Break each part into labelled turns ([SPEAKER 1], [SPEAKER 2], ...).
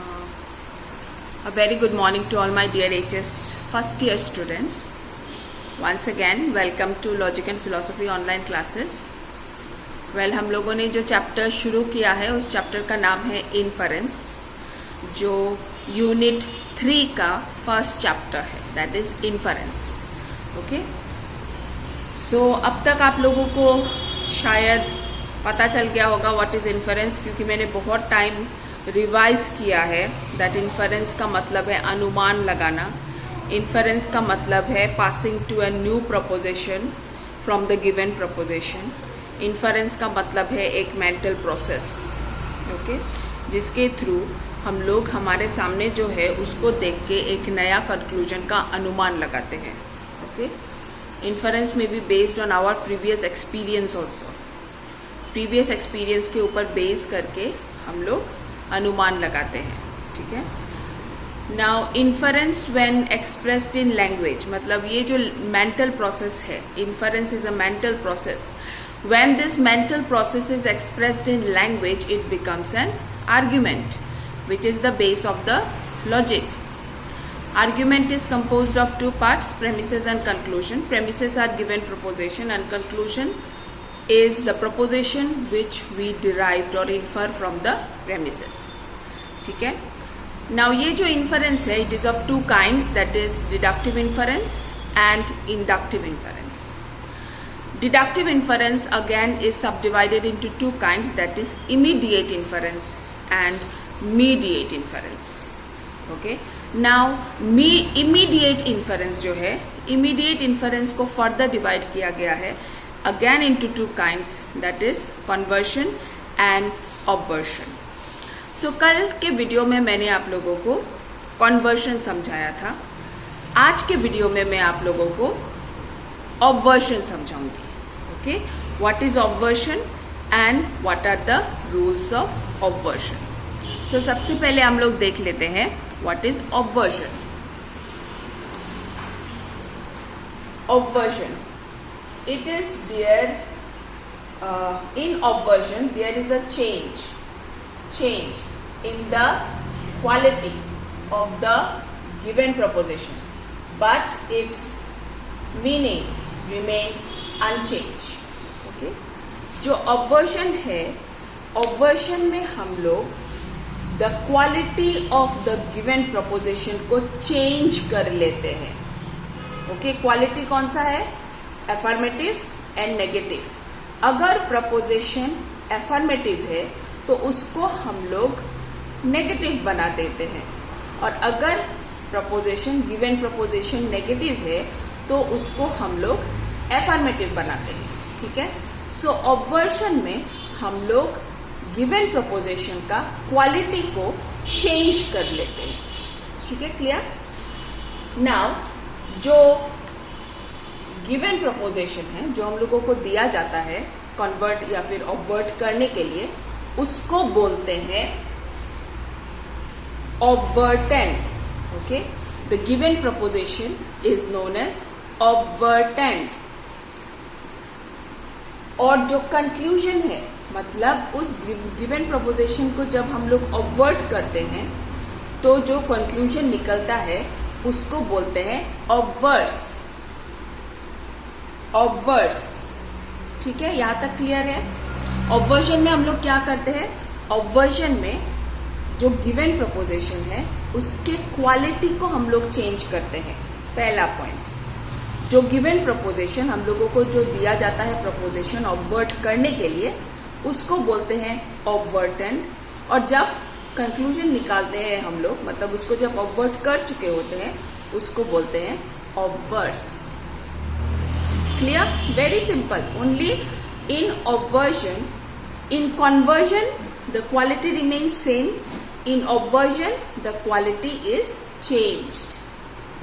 [SPEAKER 1] A very good morning to all my dear HS first year students. Once again, welcome to Logic and Philosophy online classes. Well, हम लोगों ने जो chapter शुरू किया है उस चैप्टर का नाम है इन्फरेंस, जो यूनिट 3 का फर्स्ट चैप्टर है, दैट इज इन्फरेंस. ओके, सो अब तक आप लोगों को शायद पता चल गया होगा व्हाट इज इन्फरेंस, क्योंकि मैंने बहुत टाइम रिवाइज किया है. दैट इन्फरेंस का मतलब है अनुमान लगाना. इन्फरेंस का मतलब है passing to a new proposition from the given proposition. Inference का मतलब है एक मेंटल प्रोसेस, ओके, जिसके थ्रू हम लोग हमारे सामने जो है उसको देख के एक नया कंक्लूजन का अनुमान लगाते हैं. ओके, इन्फरेंस में be based on our previous experience also. Previous experience के ऊपर बेस करके हम लोग अनुमान लगाते हैं. ठीक है. Now inference when expressed in language, मतलब ये जो मेंटल प्रोसेस है, inference is a mental process. When this mental process is expressed in language it becomes an argument which is the base of the logic. Argument is composed of two parts, premises and conclusion. Premises are given proposition and conclusion is the proposition which we derived or infer from the premises. ठीक है. Now ये जो inference है, it is of two kinds, that is deductive inference and inductive inference. Deductive inference again is subdivided into two kinds, that is immediate inference and mediate inference. Okay, now immediate inference जो है, immediate inference को further divide किया गया है again into two kinds, that is conversion and obversion. So कल के video में मैंने आप लोगों को conversion समझाया था. आज के वीडियो में मैं आप लोगों को obversion समझाऊंगी. Okay, what is obversion and what are the rules of obversion. तो सबसे पहले हम लोग देख लेते हैं what is obversion. Obversion, it is there in obversion there is a change in the quality of the given proposition but its meaning remain unchange. Okay, जो obversion है, ऑब्वर्जन में हम लोग the quality of the given proposition को change कर लेते हैं. Okay, quality कौन सा है? Affirmative and negative. अगर प्रपोजिशन अफर्मेटिव है तो उसको हम लोग नेगेटिव बना देते हैं, और अगर प्रपोजिशन गिवन प्रपोजिशन नेगेटिव है तो उसको हम लोग अफर्मेटिव बनाते हैं. ठीक है. सो ऑब्वर्जन में हम लोग गिवन प्रपोजिशन का क्वालिटी को चेंज कर लेते हैं. ठीक है, क्लियर. नाउ जो गिवन प्रपोजिशन है, जो हम लोगों को दिया जाता है कन्वर्ट या फिर ऑब्वर्ट करने के लिए, उसको बोलते हैं obvertend. Okay, the given proposition is known as obvertend. और जो कंक्लूजन है, मतलब उस गिवन प्रपोजिशन को जब हम लोग ऑब्वर्ट करते हैं तो जो कंक्लूजन निकलता है उसको बोलते हैं ऑब्वर्स. ऑब्वर्स. ठीक है, यहां तक क्लियर है. ऑब्वर्जन में हम लोग क्या करते हैं? ऑब्वर्जन में जो गिवन प्रपोजिशन है उसके क्वालिटी को हम लोग चेंज करते हैं. पहला पॉइंट, जो गिवन प्रपोजिशन हम लोगों को जो दिया जाता है प्रपोजिशन ऑब्वर्ट करने के लिए, उसको बोलते हैं ऑब्वर्टेंट. और जब कंक्लूजन निकालते हैं हम लोग, मतलब उसको जब ऑब्वर्ट कर चुके होते हैं, उसको बोलते हैं obverse. Clear? Very simple. Only in obversion, in conversion the quality remains same, in obversion the quality is changed.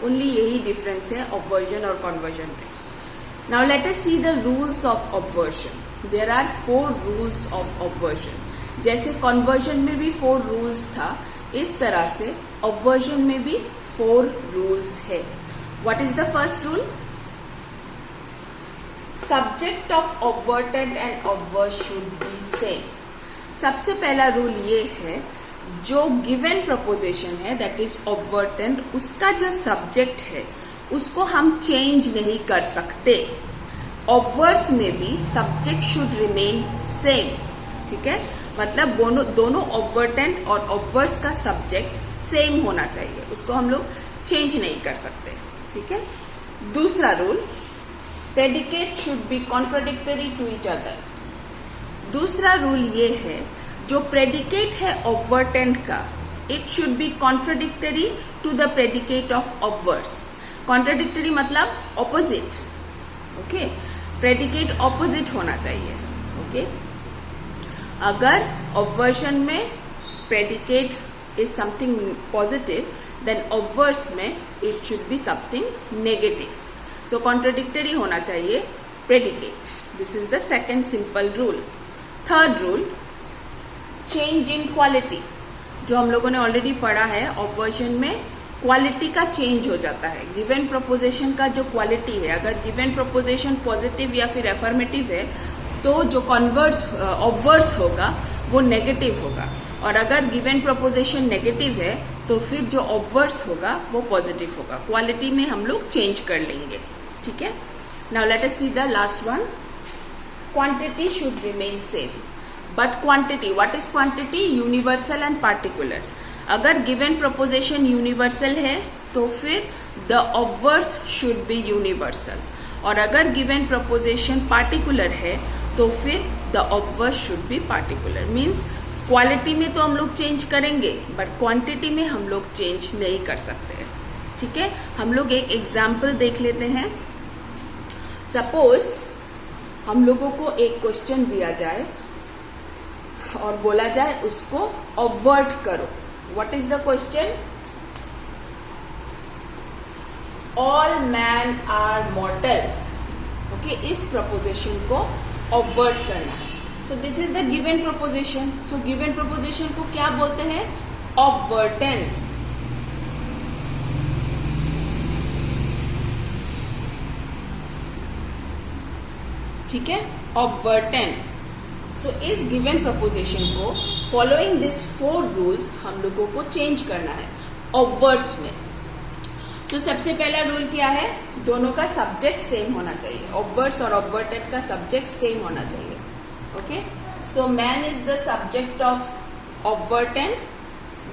[SPEAKER 1] Only यही डिफरेंस है ऑब्वर्जन और कन्वर्जन में. Now let us see the rules of obversion. There are 4 rules of obversion. जैसे conversion में भी 4 rules था, इस तरह से obversion में भी 4 rules है. What is the first rule? Subject of obverted and obverse should be same. सबसे पहला रूल ये है जो गिवन प्रपोजिशन है दैट इज ऑब्वर्टेंट, उसका जो सब्जेक्ट है उसको हम चेंज नहीं कर सकते। ऑब्वर्स में भी सब्जेक्ट शुड रिमेन सेम, ठीक है, मतलब दोनों ऑब्वर्टेंट और ऑब्वर्स का सब्जेक्ट सेम होना चाहिए, उसको हम लोग चेंज नहीं कर सकते, ठीक है। दूसरा rule, predicate should be contradictory to each other. दूसरा रूल ये है, जो प्रेडिकेट है ऑब्वर्टेंट का, it should be contradictory to the predicate of obverse. Contradictory मतलब ऑपोजिट, ओके, प्रेडिकेट ऑपोजिट होना चाहिए, ओके। अगर ऑब्वर्शन में predicate is something positive, then obverse में it should be something negative. So contradictory होना चाहिए predicate. This is the second simple rule. Third rule, change in quality, जो हम लोगों ने ऑलरेडी पढ़ा है। ऑब्वर्शन में क्वालिटी का चेंज हो जाता है। गिवन प्रपोजिशन का जो क्वालिटी है, अगर गिवन प्रपोजिशन पॉजिटिव या फिर एफर्मेटिव है तो जो ऑब्वर्स होगा वो नेगेटिव होगा, और अगर गिवन प्रपोजिशन नेगेटिव है तो फिर जो ऑब्वर्स होगा वो पॉजिटिव होगा। क्वालिटी में हम लोग चेंज कर लेंगे, ठीक है। Now let us see the last one. Quantity should remain same, but quantity, what is quantity? Universal and particular. अगर गिवन प्रपोजिशन यूनिवर्सल है तो फिर द ऑब्वर्स शुड बी यूनिवर्सल, और अगर गिवन प्रपोजिशन पार्टिकुलर है तो फिर the ऑब्वर्स should be particular. Means quality में तो हम लोग चेंज करेंगे, बट क्वांटिटी में हम लोग चेंज नहीं कर सकते, ठीक है। हम लोग एक एग्जाम्पल देख लेते हैं। सपोज हम लोगों को एक क्वेश्चन दिया जाए और बोला जाए उसको ऑब्वर्ट करो। What is the question? All men are mortal. Okay, इस proposition को obvert करना है। So this is the given proposition. So given proposition को क्या बोलते हैं? Obvertent. ठीक है, obvertent. सो इस गिवन प्रपोजिशन को फॉलोइंग दिस 4 रूल्स हम लोगों को चेंज करना है ऑब्वर्स में। तो सबसे पहला रूल क्या है? दोनों का सब्जेक्ट सेम होना चाहिए। ऑब्वर्स और ऑब्वर्टेड का सब्जेक्ट सेम होना चाहिए, okay. So man is the subject of obverted,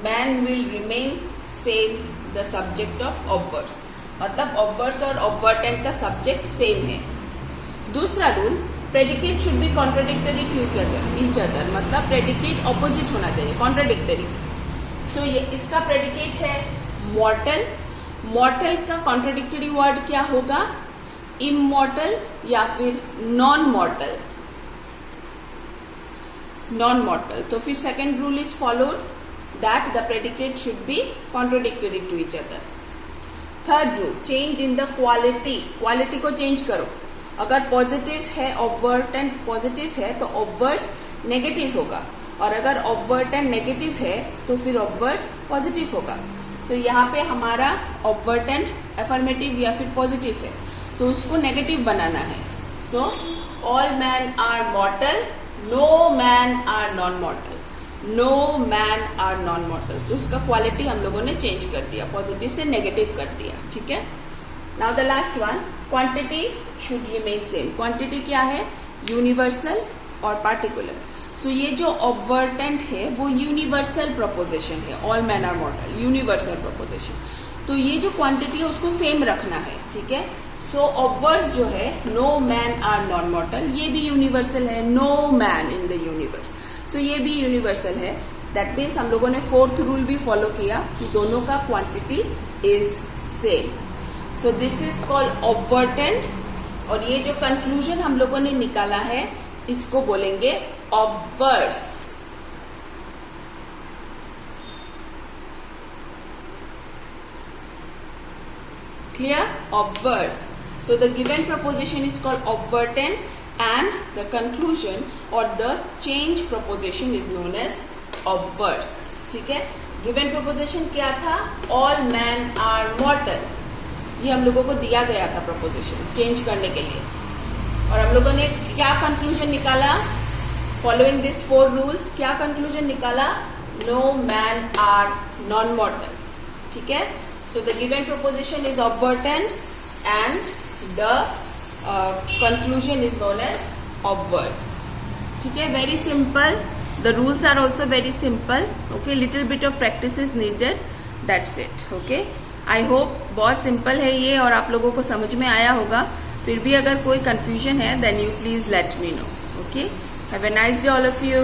[SPEAKER 1] man will remain same the subject of obverse, मतलब ऑब्वर्स और ऑब्वर्टेड का सब्जेक्ट सेम है। दूसरा rule, predicate should be contradictory to each other, मतलब predicate opposite होना चाहिए, कॉन्ट्राडिक्टरी। सो ये इसका प्रेडिकेट है मॉर्टल। मॉर्टल का कॉन्ट्राडिक्टरी वर्ड क्या होगा? इमॉर्टल या फिर नॉन मॉर्टल। Non mortal. तो फिर second rule is followed that the predicate should be contradictory to each other. Third rule, change in the quality. Quality को चेंज करो। अगर पॉजिटिव है ऑब्वर्टेंट पॉजिटिव है तो ऑब्वर्स नेगेटिव होगा, और अगर ऑब्वर्टेंट नेगेटिव है तो फिर ऑब्वर्स पॉजिटिव होगा। सो यहाँ पे हमारा ऑब्वर्टेंट एफर्मेटिव या फिर पॉजिटिव है तो उसको नेगेटिव बनाना है। So all man are mortal, no man are non mortal, no man are non mortal. तो उसका क्वालिटी हम लोगों ने चेंज कर दिया, पॉजिटिव से नेगेटिव कर दिया, ठीक है। Now the last one, quantity should remain same. Quantity क्या है? यूनिवर्सल और पार्टिकुलर। सो ये जो ऑब्वर्टेंट है वो यूनिवर्सल प्रपोजिशन है, all man are mortal, universal proposition. तो ये जो क्वांटिटी है उसको सेम रखना है, ठीक है। सो ऑब्वर्स जो है no man are non mortal, ये भी यूनिवर्सल है, no man in the universe. So ये भी यूनिवर्सल है। दैट मीन्स हम लोगों ने 4th रूल भी फॉलो किया कि दोनों का quantity is same. So this is called obvertend, और ये जो कंक्लूजन हम लोगों ने निकाला है इसको बोलेंगे ऑब्वर्स। Clear? Obverse. So the given proposition is called obvertent, and the conclusion or the change proposition is known as obverse. ठीक है? Given proposition क्या था? All men are mortal. ये हम लोगों को दिया गया था proposition change करने के लिए, और हम लोगों ने क्या conclusion निकाला? Following these 4 rules क्या conclusion निकाला? No man are non mortal. ठीक है. So the given proposition is obvertent and the conclusion is known as obverse. ठीक है. Very simple. The rules are also very simple. Okay. Little bit of practice is needed. That's it. Okay. I hope बहुत simple है ये और आप लोगों को समझ में आया होगा. फिर भी अगर कोई confusion है then you please let me know. Okay. Have a nice day all of you.